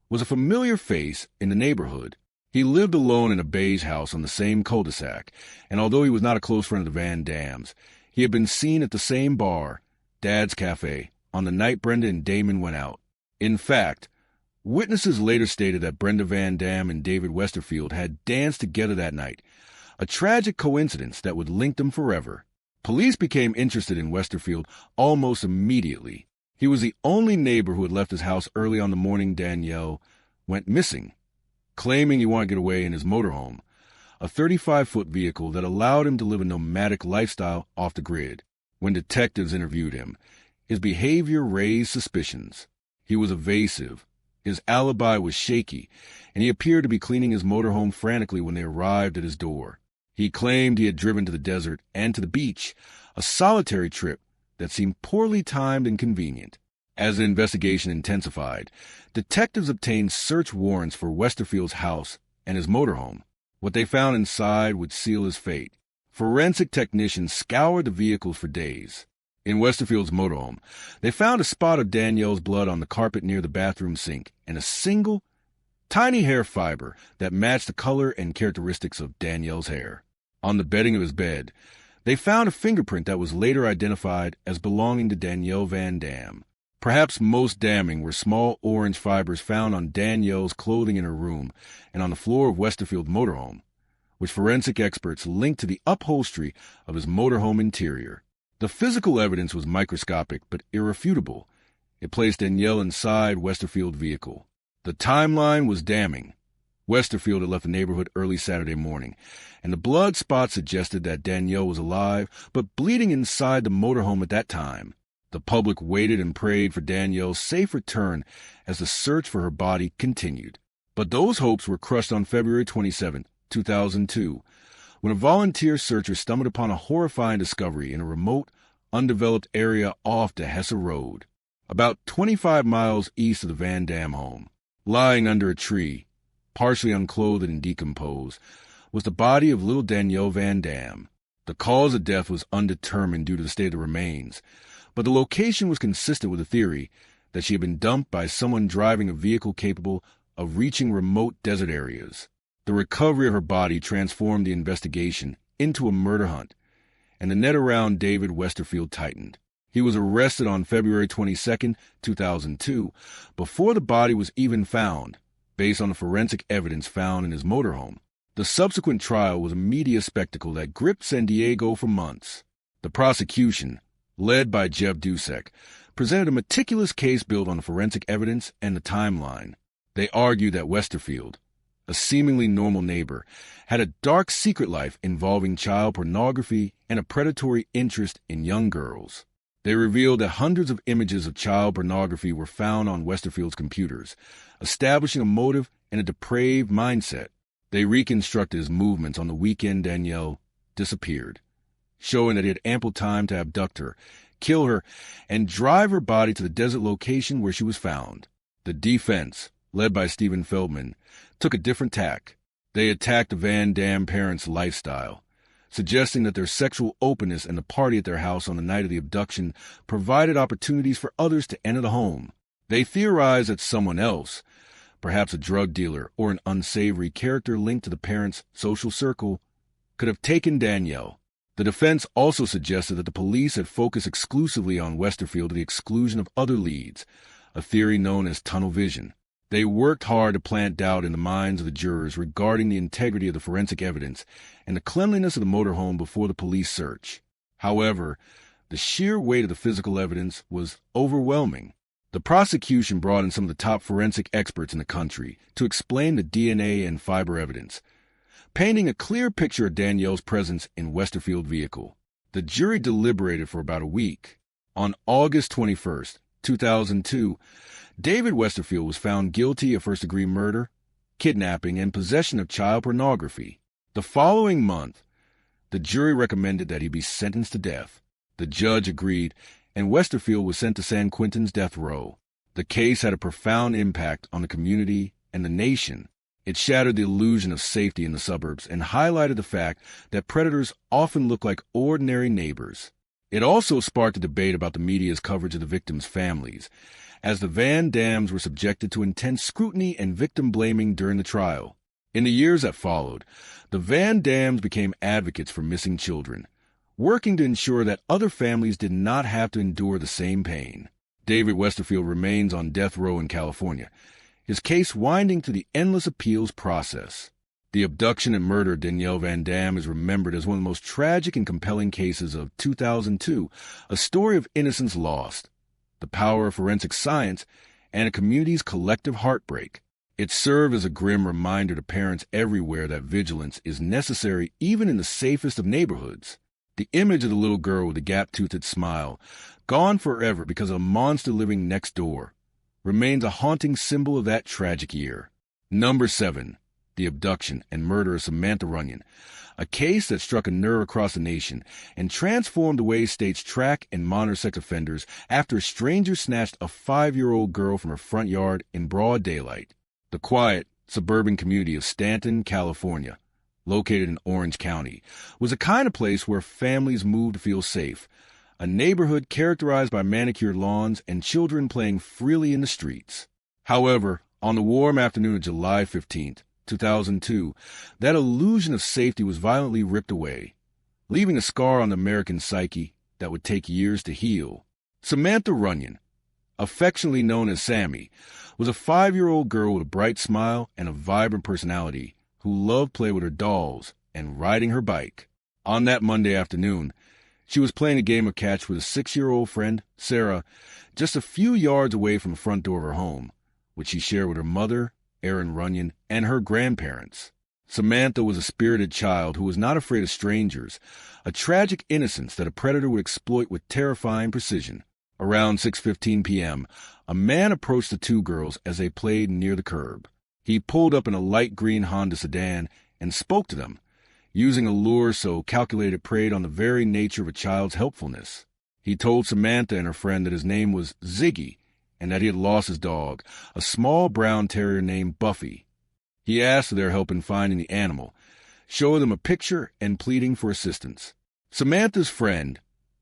was a familiar face in the neighborhood. He lived alone in a beige house on the same cul-de-sac, and although he was not a close friend of the Van Dams, he had been seen at the same bar, Dad's Cafe, on the night Brenda and Damon went out. In fact, witnesses later stated that Brenda Van Dam and David Westerfield had danced together that night, a tragic coincidence that would link them forever. Police became interested in Westerfield almost immediately. He was the only neighbor who had left his house early on the morning Danielle went missing, claiming he wanted to get away in his motorhome, a 35-foot vehicle that allowed him to live a nomadic lifestyle off the grid. When detectives interviewed him, his behavior raised suspicions. He was evasive, his alibi was shaky, and he appeared to be cleaning his motorhome frantically when they arrived at his door. He claimed he had driven to the desert and to the beach, a solitary trip that seemed poorly timed and convenient. As the investigation intensified, detectives obtained search warrants for Westerfield's house and his motorhome. What they found inside would seal his fate. Forensic technicians scoured the vehicles for days. In Westerfield's motorhome, they found a spot of Danielle's blood on the carpet near the bathroom sink and a single, tiny hair fiber that matched the color and characteristics of Danielle's hair. On the bedding of his bed, they found a fingerprint that was later identified as belonging to Danielle Van Dam. Perhaps most damning were small orange fibers found on Danielle's clothing in her room and on the floor of Westerfield's motorhome, which forensic experts linked to the upholstery of his motorhome interior. The physical evidence was microscopic but irrefutable. It placed Danielle inside Westerfield's vehicle. The timeline was damning. Westerfield had left the neighborhood early Saturday morning, and the blood spot suggested that Danielle was alive but bleeding inside the motorhome at that time. The public waited and prayed for Danielle's safe return as the search for her body continued. But those hopes were crushed on February 27, 2002, when a volunteer searcher stumbled upon a horrifying discovery in a remote, undeveloped area off the Hesse Road, about 25 miles east of the Van Dam home. Lying under a tree, partially unclothed and decomposed, was the body of little Danielle Van Dam. The cause of death was undetermined due to the state of the remains, but the location was consistent with the theory that she had been dumped by someone driving a vehicle capable of reaching remote desert areas. The recovery of her body transformed the investigation into a murder hunt, and the net around David Westerfield tightened. He was arrested on February 22, 2002, before the body was even found, based on the forensic evidence found in his motorhome. The subsequent trial was a media spectacle that gripped San Diego for months. The prosecution, led by Jeff Dusek, presented a meticulous case built on the forensic evidence and the timeline. They argued that Westerfield, a seemingly normal neighbor, had a dark secret life involving child pornography and a predatory interest in young girls. They revealed that hundreds of images of child pornography were found on Westerfield's computers, establishing a motive and a depraved mindset. They reconstructed his movements on the weekend Danielle disappeared, showing that he had ample time to abduct her, kill her, and drive her body to the desert location where she was found. The defense, led by Stephen Feldman, took a different tack. They attacked the Van Dam parents' lifestyle, suggesting that their sexual openness and the party at their house on the night of the abduction provided opportunities for others to enter the home. They theorized that someone else, perhaps a drug dealer or an unsavory character linked to the parents' social circle, could have taken Danielle. The defense also suggested that the police had focused exclusively on Westerfield to the exclusion of other leads, a theory known as tunnel vision. They worked hard to plant doubt in the minds of the jurors regarding the integrity of the forensic evidence and the cleanliness of the motorhome before the police search. However, the sheer weight of the physical evidence was overwhelming. The prosecution brought in some of the top forensic experts in the country to explain the DNA and fiber evidence, painting a clear picture of Danielle's presence in Westerfield vehicle. The jury deliberated for about a week. On August 21st, 2002, David Westerfield was found guilty of first-degree murder, kidnapping, and possession of child pornography. The following month, the jury recommended that he be sentenced to death. The judge agreed, and Westerfield was sent to San Quentin's death row. The case had a profound impact on the community and the nation. It shattered the illusion of safety in the suburbs and highlighted the fact that predators often look like ordinary neighbors. It also sparked a debate about the media's coverage of the victims' families, as the Van Dams were subjected to intense scrutiny and victim-blaming during the trial. In the years that followed, the Van Dams became advocates for missing children, working to ensure that other families did not have to endure the same pain. David Westerfield remains on death row in California, his case winding through the endless appeals process. The abduction and murder of Danielle Van Dam is remembered as one of the most tragic and compelling cases of 2002, a story of innocence lost, the power of forensic science, and a community's collective heartbreak. It served as a grim reminder to parents everywhere that vigilance is necessary even in the safest of neighborhoods. The image of the little girl with the gap-toothed smile, gone forever because of a monster living next door, remains a haunting symbol of that tragic year. Number 7. The abduction and murder of Samantha Runnion, a case that struck a nerve across the nation and transformed the way states track and monitor sex offenders after a stranger snatched a 5-year-old girl from her front yard in broad daylight. The quiet, suburban community of Stanton, California, located in Orange County, was a kind of place where families moved to feel safe, a neighborhood characterized by manicured lawns and children playing freely in the streets. However, on the warm afternoon of July 15th, 2002, that illusion of safety was violently ripped away, leaving a scar on the American psyche that would take years to heal. Samantha Runnion, affectionately known as Sammy, was a 5-year-old girl with a bright smile and a vibrant personality who loved playing with her dolls and riding her bike. On that Monday afternoon, she was playing a game of catch with a 6-year-old friend, Sarah, just a few yards away from the front door of her home, which she shared with her mother, Erin Runnion, and her grandparents. Samantha was a spirited child who was not afraid of strangers, a tragic innocence that a predator would exploit with terrifying precision. Around 6:15 p.m., a man approached the two girls as they played near the curb. He pulled up in a light green Honda sedan and spoke to them, using a lure so calculated it preyed on the very nature of a child's helpfulness. He told Samantha and her friend that his name was Ziggy and that he had lost his dog, a small brown terrier named Buffy. He asked for their help in finding the animal, showing them a picture and pleading for assistance. Samantha's friend,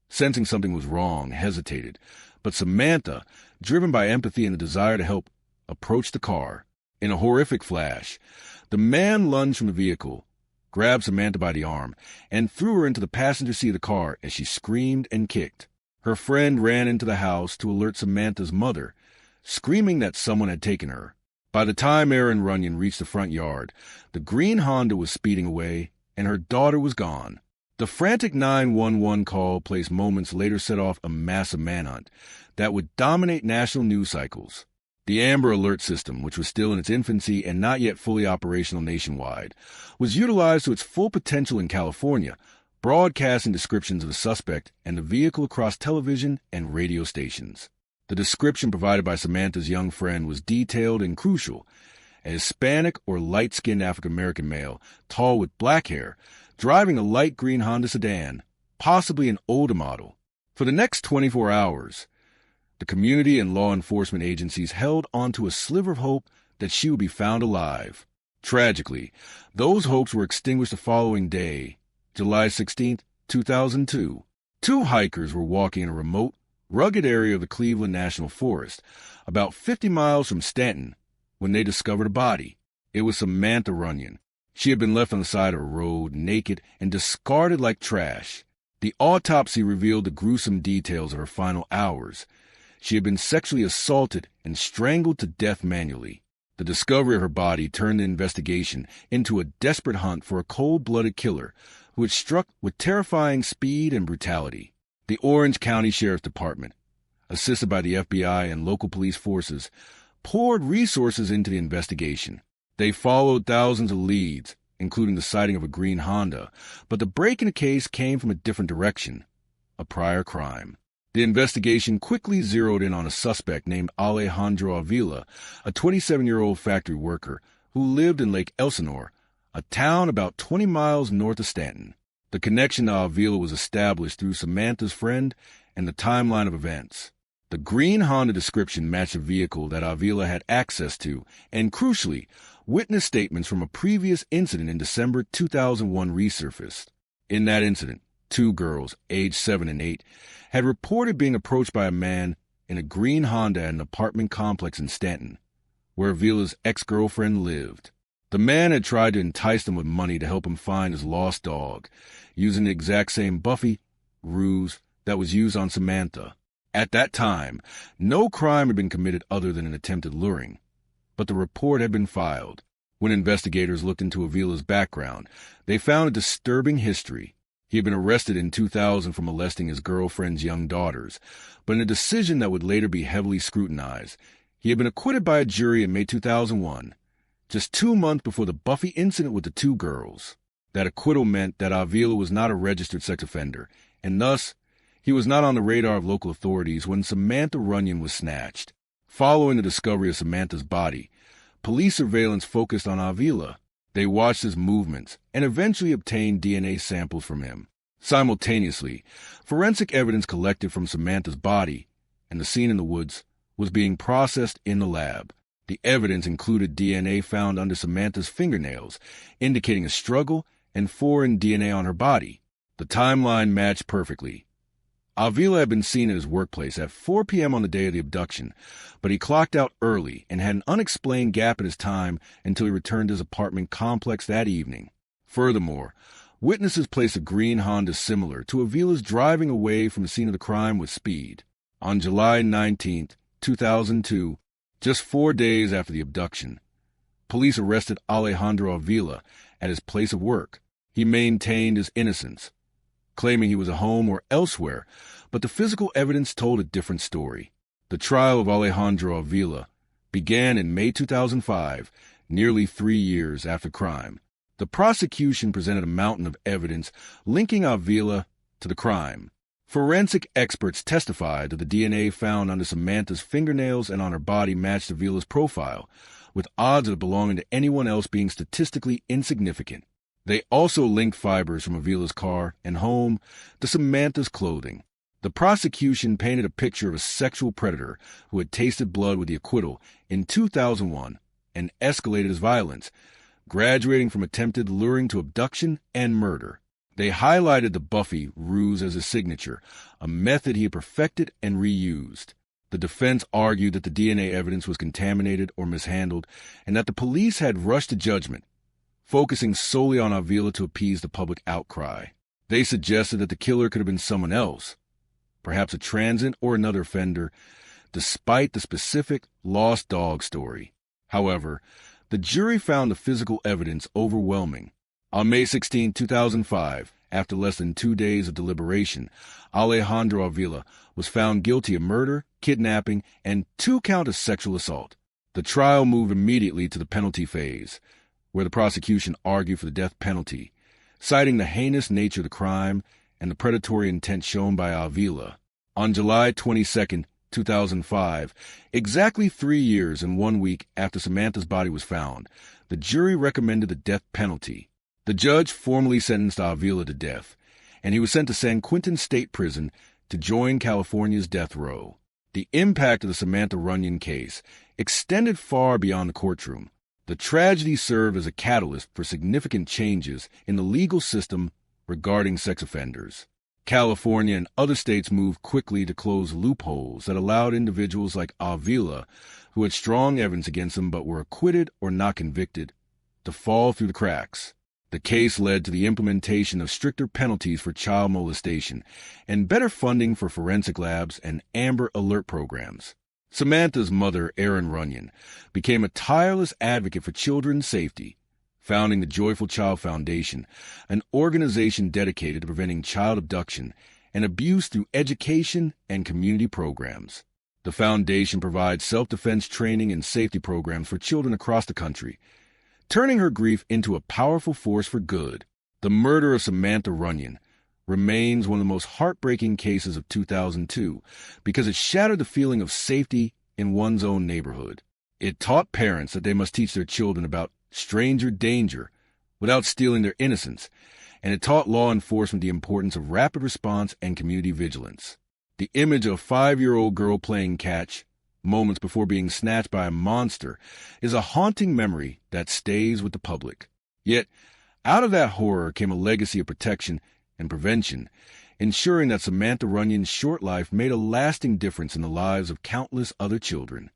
sensing something was wrong, hesitated, but Samantha, driven by empathy and a desire to help, approached the car. In a horrific flash, the man lunged from the vehicle, grabbed Samantha by the arm, and threw her into the passenger seat of the car as she screamed and kicked. Her friend ran into the house to alert Samantha's mother, screaming that someone had taken her. By the time Erin Runnion reached the front yard, the green Honda was speeding away, and her daughter was gone. The frantic 911 call placed moments later set off a massive manhunt that would dominate national news cycles. The Amber Alert system, which was still in its infancy and not yet fully operational nationwide, was utilized to its full potential in California, broadcasting descriptions of the suspect and the vehicle across television and radio stations. The description provided by Samantha's young friend was detailed and crucial: a Hispanic or light-skinned African-American male, tall with black hair, driving a light green Honda sedan, possibly an older model. For the next 24 hours, the community and law enforcement agencies held onto a sliver of hope that she would be found alive. Tragically, those hopes were extinguished the following day, July 16, 2002. Two hikers were walking in a remote, rugged area of the Cleveland National Forest, about 50 miles from Stanton, when they discovered a body. It was Samantha Runnion. She had been left on the side of a road, naked and discarded like trash. The autopsy revealed the gruesome details of her final hours. She had been sexually assaulted and strangled to death manually. The discovery of her body turned the investigation into a desperate hunt for a cold-blooded killer who had struck with terrifying speed and brutality. The Orange County Sheriff's Department, assisted by the FBI and local police forces, poured resources into the investigation. They followed thousands of leads, including the sighting of a green Honda, but the break in the case came from a different direction: a prior crime. The investigation quickly zeroed in on a suspect named Alejandro Avila, a 27-year-old factory worker who lived in Lake Elsinore, a town about 20 miles north of Stanton. The connection to Avila was established through Samantha's friend and the timeline of events. The green Honda description matched a vehicle that Avila had access to, and crucially, witness statements from a previous incident in December 2001 resurfaced. In that incident, two girls, aged 7 and 8, had reported being approached by a man in a green Honda at an apartment complex in Stanton, where Avila's ex-girlfriend lived. The man had tried to entice them with money to help him find his lost dog, using the exact same Buffy ruse that was used on Samantha. At that time, no crime had been committed other than an attempted luring, but the report had been filed. When investigators looked into Avila's background, they found a disturbing history. He had been arrested in 2000 for molesting his girlfriend's young daughters, but in a decision that would later be heavily scrutinized, he had been acquitted by a jury in May 2001, just 2 months before the Buffy incident with the two girls. That acquittal meant that Avila was not a registered sex offender, and thus, he was not on the radar of local authorities when Samantha Runnion was snatched. Following the discovery of Samantha's body, police surveillance focused on Avila. They watched his movements and eventually obtained DNA samples from him. Simultaneously, forensic evidence collected from Samantha's body and the scene in the woods was being processed in the lab. The evidence included DNA found under Samantha's fingernails, indicating a struggle and foreign DNA on her body. The timeline matched perfectly. Avila had been seen at his workplace at 4 p.m. on the day of the abduction, but he clocked out early and had an unexplained gap in his time until he returned to his apartment complex that evening. Furthermore, witnesses placed a green Honda similar to Avila's driving away from the scene of the crime with speed. On July 19, 2002, just 4 days after the abduction, police arrested Alejandro Avila at his place of work. He maintained his innocence, claiming he was at home or elsewhere, but the physical evidence told a different story. The trial of Alejandro Avila began in May 2005, nearly 3 years after crime. The prosecution presented a mountain of evidence linking Avila to the crime. Forensic experts testified that the DNA found under Samantha's fingernails and on her body matched Avila's profile, with odds of it belonging to anyone else being statistically insignificant. They also linked fibers from Avila's car and home to Samantha's clothing. The prosecution painted a picture of a sexual predator who had tasted blood with the acquittal in 2001 and escalated his violence, graduating from attempted luring to abduction and murder. They highlighted the Buffy ruse as his signature, a method he had perfected and reused. The defense argued that the DNA evidence was contaminated or mishandled and that the police had rushed to judgment, focusing solely on Avila to appease the public outcry. They suggested that the killer could have been someone else, perhaps a transient or another offender, despite the specific lost dog story. However, the jury found the physical evidence overwhelming. On May 16, 2005, after less than 2 days of deliberation, Alejandro Avila was found guilty of murder, kidnapping, and 2 counts of sexual assault. The trial moved immediately to the penalty phase, where the prosecution argued for the death penalty, citing the heinous nature of the crime and the predatory intent shown by Avila. On July 22, 2005, exactly 3 years and 1 week after Samantha's body was found, the jury recommended the death penalty. The judge formally sentenced Avila to death, and he was sent to San Quentin State Prison to join California's death row. The impact of the Samantha Runnion case extended far beyond the courtroom. The tragedy served as a catalyst for significant changes in the legal system regarding sex offenders. California and other states moved quickly to close loopholes that allowed individuals like Avila, who had strong evidence against them but were acquitted or not convicted, to fall through the cracks. The case led to the implementation of stricter penalties for child molestation and better funding for forensic labs and Amber Alert programs. Samantha's mother, Erin Runnion, became a tireless advocate for children's safety, founding the Joyful Child Foundation, an organization dedicated to preventing child abduction and abuse through education and community programs. The foundation provides self-defense training and safety programs for children across the country, turning her grief into a powerful force for good. The murder of Samantha Runnion remains one of the most heartbreaking cases of 2002 because it shattered the feeling of safety in one's own neighborhood. It taught parents that they must teach their children about stranger danger without stealing their innocence, and it taught law enforcement the importance of rapid response and community vigilance. The image of a 5-year-old girl playing catch, moments before being snatched by a monster, is a haunting memory that stays with the public. Yet, out of that horror came a legacy of protection and prevention, ensuring that Samantha Runnion's short life made a lasting difference in the lives of countless other children.